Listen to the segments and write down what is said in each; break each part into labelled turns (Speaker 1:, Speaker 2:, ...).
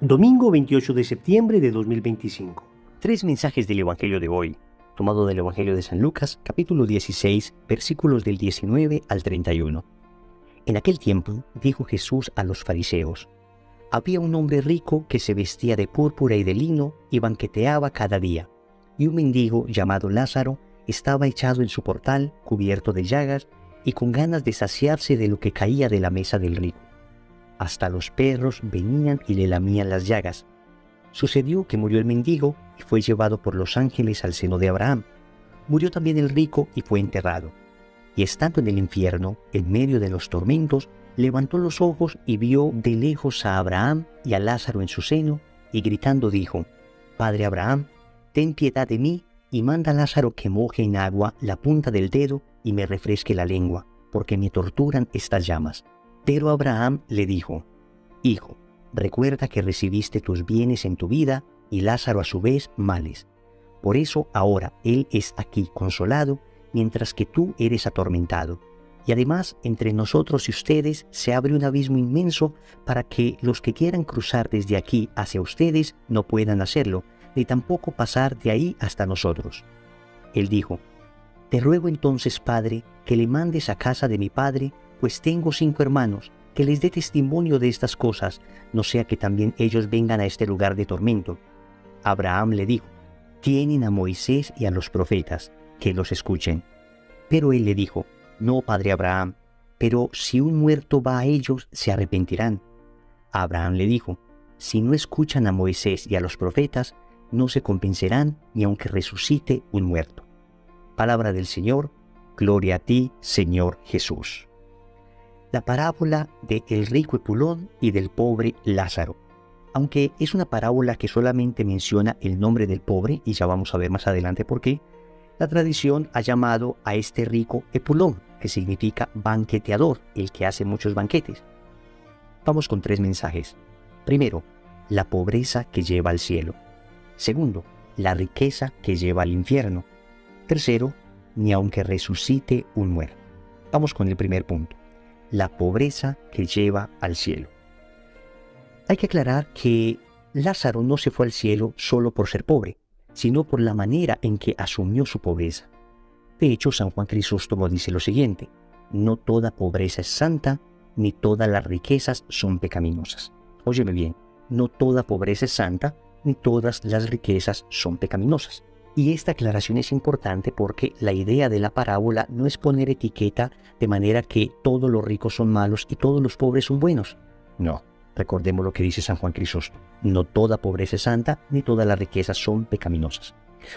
Speaker 1: Domingo 28 de septiembre de 2025.
Speaker 2: Tres mensajes del Evangelio de hoy, tomado del Evangelio de San Lucas, capítulo 16, versículos del 19 al 31. En aquel tiempo dijo Jesús a los fariseos: había un hombre rico que se vestía de púrpura y de lino y banqueteaba cada día, y un mendigo llamado Lázaro estaba echado en su portal, cubierto de llagas y con ganas de saciarse de lo que caía de la mesa del rico. Hasta los perros venían y le lamían las llagas. Sucedió que murió el mendigo y fue llevado por los ángeles al seno de Abraham. Murió también el rico y fue enterrado. Y estando en el infierno, en medio de los tormentos, levantó los ojos y vio de lejos a Abraham y a Lázaro en su seno, y gritando dijo: Padre Abraham, ten piedad de mí, y manda a Lázaro que moje en agua la punta del dedo y me refresque la lengua, porque me torturan estas llamas. Pero Abraham le dijo: Hijo, recuerda que recibiste tus bienes en tu vida y Lázaro a su vez males. Por eso ahora él es aquí consolado, mientras que tú eres atormentado. Y además, entre nosotros y ustedes se abre un abismo inmenso para que los que quieran cruzar desde aquí hacia ustedes no puedan hacerlo, ni tampoco pasar de ahí hasta nosotros. Él dijo: Te ruego entonces, Padre, que le mandes a casa de mi padre, pues tengo 5 hermanos, que les dé testimonio de estas cosas, no sea que también ellos vengan a este lugar de tormento. Abraham le dijo: Tienen a Moisés y a los profetas, que los escuchen. Pero él le dijo: No, padre Abraham, pero si un muerto va a ellos, se arrepentirán. Abraham le dijo: Si no escuchan a Moisés y a los profetas, no se convencerán ni aunque resucite un muerto. Palabra del Señor. Gloria a ti, Señor Jesús. La parábola de el rico Epulón y del pobre Lázaro. Aunque es una parábola que solamente menciona el nombre del pobre, y ya vamos a ver más adelante por qué, la tradición ha llamado a este rico Epulón, que significa banqueteador, el que hace muchos banquetes. Vamos con 3 mensajes. Primero, la pobreza que lleva al cielo. Segundo, la riqueza que lleva al infierno. Tercero, ni aunque resucite un muerto. Vamos con el primer punto. La pobreza que lleva al cielo. Hay que aclarar que Lázaro no se fue al cielo solo por ser pobre, sino por la manera en que asumió su pobreza. De hecho, San Juan Crisóstomo dice lo siguiente: no toda pobreza es santa, ni todas las riquezas son pecaminosas. Óyeme bien, no toda pobreza es santa, ni todas las riquezas son pecaminosas. Y esta aclaración es importante porque la idea de la parábola no es poner etiqueta de manera que todos los ricos son malos y todos los pobres son buenos. No, recordemos lo que dice San Juan Crisóstomo: no toda pobreza es santa, ni todas las riquezas son pecaminosas.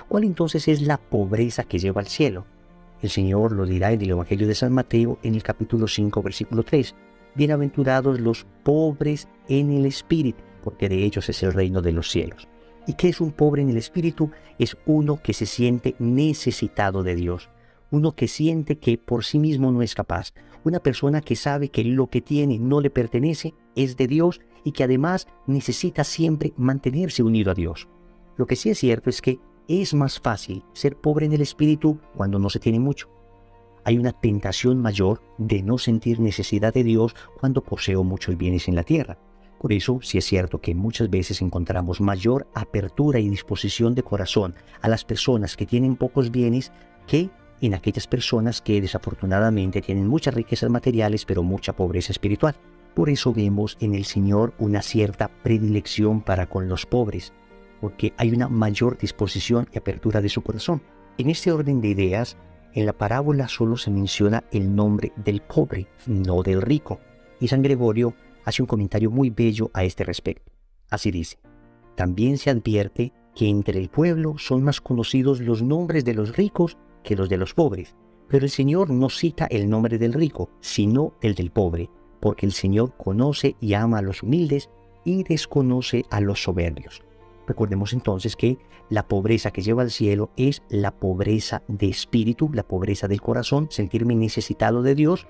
Speaker 2: ¿Cuál entonces es la pobreza que lleva al cielo? El Señor lo dirá en el Evangelio de San Mateo en el capítulo 5, versículo 3. Bienaventurados los pobres en el espíritu, porque de ellos es el reino de los cielos. ¿Y qué es un pobre en el espíritu? Es uno que se siente necesitado de Dios, uno que siente que por sí mismo no es capaz, una persona que sabe que lo que tiene no le pertenece, es de Dios y que además necesita siempre mantenerse unido a Dios. Lo que sí es cierto es que es más fácil ser pobre en el espíritu cuando no se tiene mucho. Hay una tentación mayor de no sentir necesidad de Dios cuando poseo muchos bienes en la tierra. Por eso, sí es cierto que muchas veces encontramos mayor apertura y disposición de corazón a las personas que tienen pocos bienes que en aquellas personas que desafortunadamente tienen muchas riquezas materiales pero mucha pobreza espiritual. Por eso vemos en el Señor una cierta predilección para con los pobres, porque hay una mayor disposición y apertura de su corazón. En este orden de ideas, en la parábola solo se menciona el nombre del pobre, no del rico. Y San Gregorio hace un comentario muy bello a este respecto. Así dice: también se advierte que entre el pueblo son más conocidos los nombres de los ricos que los de los pobres, pero el Señor no cita el nombre del rico, sino el del pobre, porque el Señor conoce y ama a los humildes y desconoce a los soberbios. Recordemos entonces que la pobreza que lleva al cielo es la pobreza de espíritu, la pobreza del corazón, sentirme necesitado de Dios,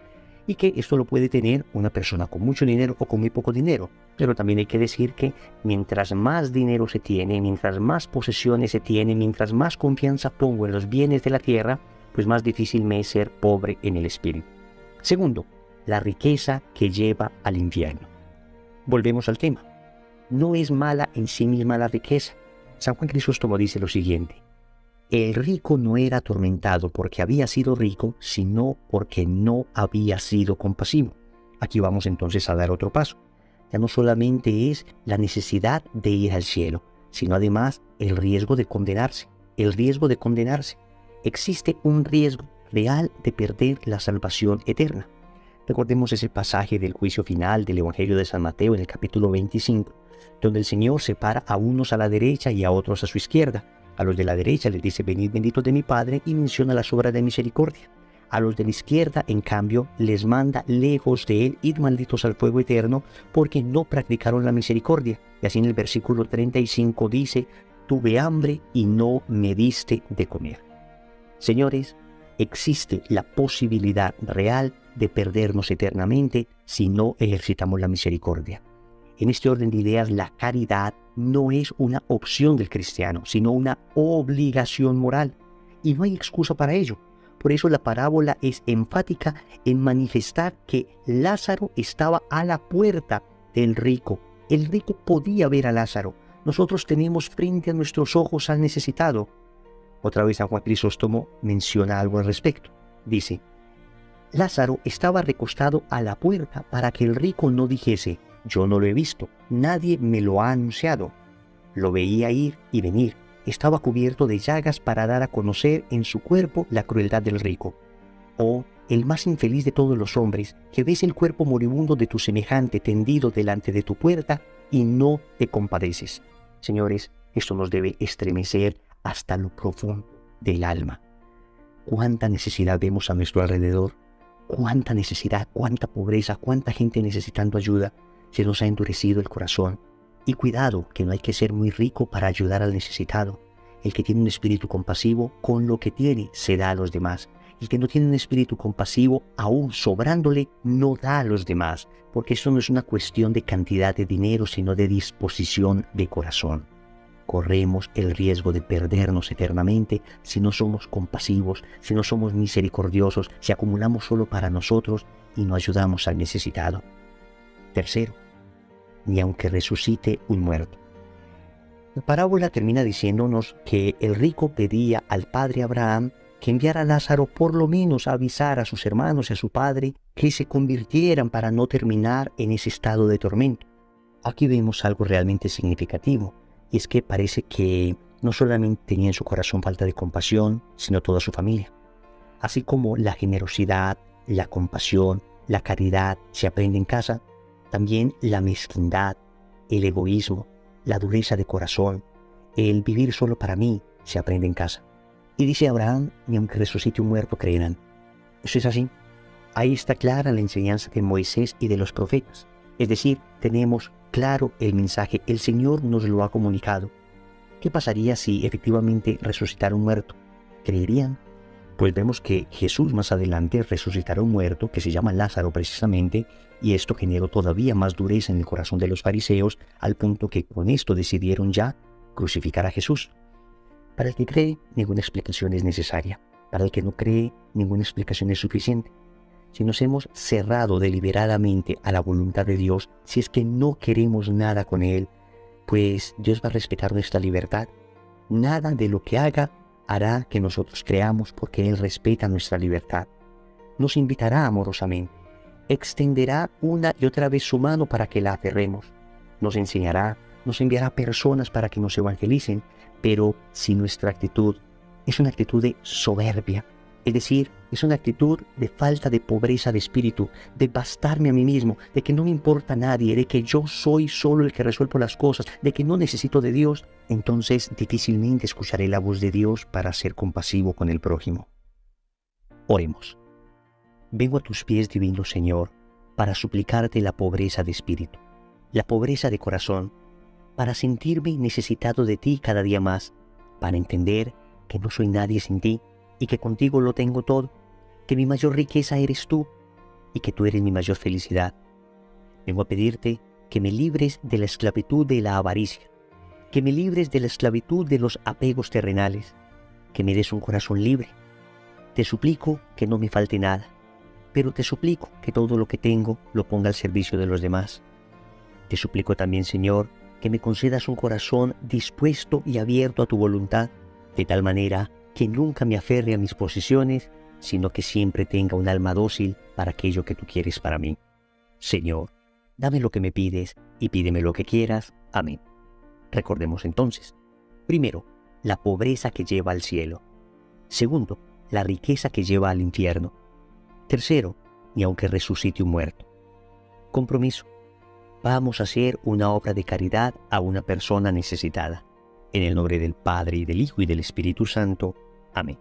Speaker 2: y que esto lo puede tener una persona con mucho dinero o con muy poco dinero. Pero también hay que decir que mientras más dinero se tiene, mientras más posesiones se tiene, mientras más confianza pongo en los bienes de la tierra, pues más difícil me es ser pobre en el espíritu. Segundo, la riqueza que lleva al infierno. Volvemos al tema. no es mala en sí misma la riqueza. San Juan Crisóstomo dice lo siguiente: el rico no era atormentado porque había sido rico, sino porque no había sido compasivo. Aquí vamos entonces a dar otro paso. Ya no solamente es la necesidad de ir al cielo, sino además el riesgo de condenarse. El riesgo de condenarse. Existe un riesgo real de perder la salvación eterna. Recordemos ese pasaje del juicio final del Evangelio de San Mateo en el capítulo 25, donde el Señor separa a unos a la derecha y a otros a su izquierda. A los de la derecha les dice: venid benditos de mi Padre, y menciona las obras de misericordia. A los de la izquierda, en cambio, les manda lejos de él: id malditos al fuego eterno, porque no practicaron la misericordia. Y así en el versículo 35 dice: tuve hambre y no me diste de comer. Señores, existe la posibilidad real de perdernos eternamente si no ejercitamos la misericordia. En este orden de ideas, la caridad no es una opción del cristiano, sino una obligación moral. Y no hay excusa para ello. Por eso la parábola es enfática en manifestar que Lázaro estaba a la puerta del rico. El rico podía ver a Lázaro. Nosotros tenemos frente a nuestros ojos al necesitado. Otra vez San Juan Crisóstomo menciona algo al respecto. Dice: Lázaro estaba recostado a la puerta para que el rico no dijese: yo no lo he visto, nadie me lo ha anunciado. Lo veía ir y venir. Estaba cubierto de llagas para dar a conocer en su cuerpo la crueldad del rico. Oh, el más infeliz de todos los hombres, que ves el cuerpo moribundo de tu semejante tendido delante de tu puerta y no te compadeces. Señores, esto nos debe estremecer hasta lo profundo del alma. Cuánta necesidad vemos a nuestro alrededor, cuánta necesidad, cuánta pobreza, cuánta gente necesitando ayuda. Se nos ha endurecido el corazón. Y cuidado, que no hay que ser muy rico para ayudar al necesitado. El que tiene un espíritu compasivo, con lo que tiene, se da a los demás. El que no tiene un espíritu compasivo, aún sobrándole, no da a los demás. Porque eso no es una cuestión de cantidad de dinero, sino de disposición de corazón. Corremos el riesgo de perdernos eternamente si no somos compasivos, si no somos misericordiosos, si acumulamos solo para nosotros y no ayudamos al necesitado. Tercero, ni aunque resucite un muerto. La parábola termina diciéndonos que el rico pedía al padre Abraham que enviara a Lázaro por lo menos a avisar a sus hermanos y a su padre que se convirtieran para no terminar en ese estado de tormento. Aquí vemos algo realmente significativo, y es que parece que no solamente tenía en su corazón falta de compasión, sino toda su familia. Así como la generosidad, la compasión, la caridad se aprende en casa, también la mezquindad, el egoísmo, la dureza de corazón, el vivir solo para mí, se aprende en casa. Y dice Abraham: ni aunque resucite un muerto creerán. Eso es así. Ahí está clara la enseñanza de Moisés y de los profetas. Es decir, tenemos claro el mensaje, el Señor nos lo ha comunicado. ¿Qué pasaría si efectivamente resucitara un muerto? ¿Creerían? Pues vemos que Jesús más adelante resucitará un muerto que se llama Lázaro precisamente, y esto generó todavía más dureza en el corazón de los fariseos, al punto que con esto decidieron ya crucificar a Jesús. Para el que cree, ninguna explicación es necesaria. Para el que no cree, ninguna explicación es suficiente. Si nos hemos cerrado deliberadamente a la voluntad de Dios, si es que no queremos nada con Él, pues Dios va a respetar nuestra libertad. Nada de lo que haga hará que nosotros creamos, porque Él respeta nuestra libertad. Nos invitará amorosamente, extenderá una y otra vez su mano para que la aferremos, nos enseñará, nos enviará personas para que nos evangelicen, pero si nuestra actitud es una actitud de soberbia, es decir, es una actitud de falta de pobreza de espíritu, de bastarme a mí mismo, de que no me importa a nadie, de que yo soy solo el que resuelvo las cosas, de que no necesito de Dios, entonces difícilmente escucharé la voz de Dios para ser compasivo con el prójimo. Oremos. Vengo a tus pies, divino Señor, para suplicarte la pobreza de espíritu, la pobreza de corazón, para sentirme necesitado de ti cada día más, para entender que no soy nadie sin ti y que contigo lo tengo todo, que mi mayor riqueza eres tú y que tú eres mi mayor felicidad. Vengo a pedirte que me libres de la esclavitud de la avaricia, que me libres de la esclavitud de los apegos terrenales, que me des un corazón libre. Te suplico que no me falte nada, pero te suplico que todo lo que tengo lo ponga al servicio de los demás. Te suplico también, Señor, que me concedas un corazón dispuesto y abierto a tu voluntad, de tal manera que nunca me aferre a mis posesiones, sino que siempre tenga un alma dócil para aquello que tú quieres para mí. Señor, dame lo que me pides y pídeme lo que quieras. Amén. Recordemos entonces, primero, la pobreza que lleva al cielo. Segundo, la riqueza que lleva al infierno. Tercero, ni aunque resucite un muerto. Compromiso. Vamos a hacer una obra de caridad a una persona necesitada. En el nombre del Padre, y del Hijo, y del Espíritu Santo. Amén.